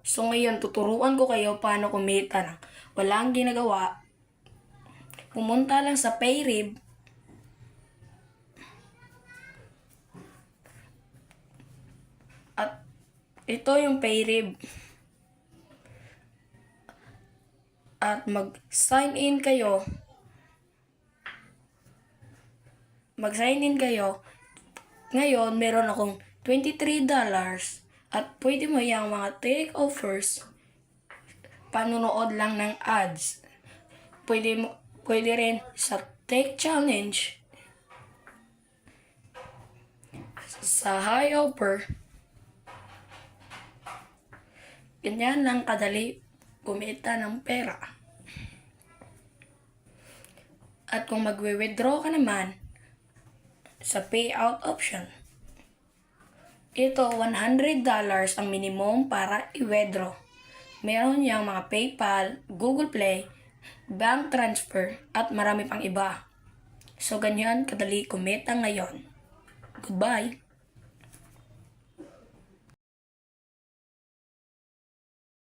So ngayon, tuturuan ko kayo paano kumita ng walang ginagawa. Pumunta lang sa Payrib. At ito yung Payrib. At mag-sign in kayo. Ngayon, meron akong $23 at pwede mo yung mga take offers, panunood lang ng ads. Pwede rin sa take challenge, sa high offer. Ganyan lang kadali kumita ng pera. At kung magwe-withdraw ka naman, sa payout option, ito $100 ang minimum para i-withdraw. Meron yung mga PayPal, Google Play, bank transfer, at marami pang iba. So ganyan kadali kumita ngayon. Goodbye!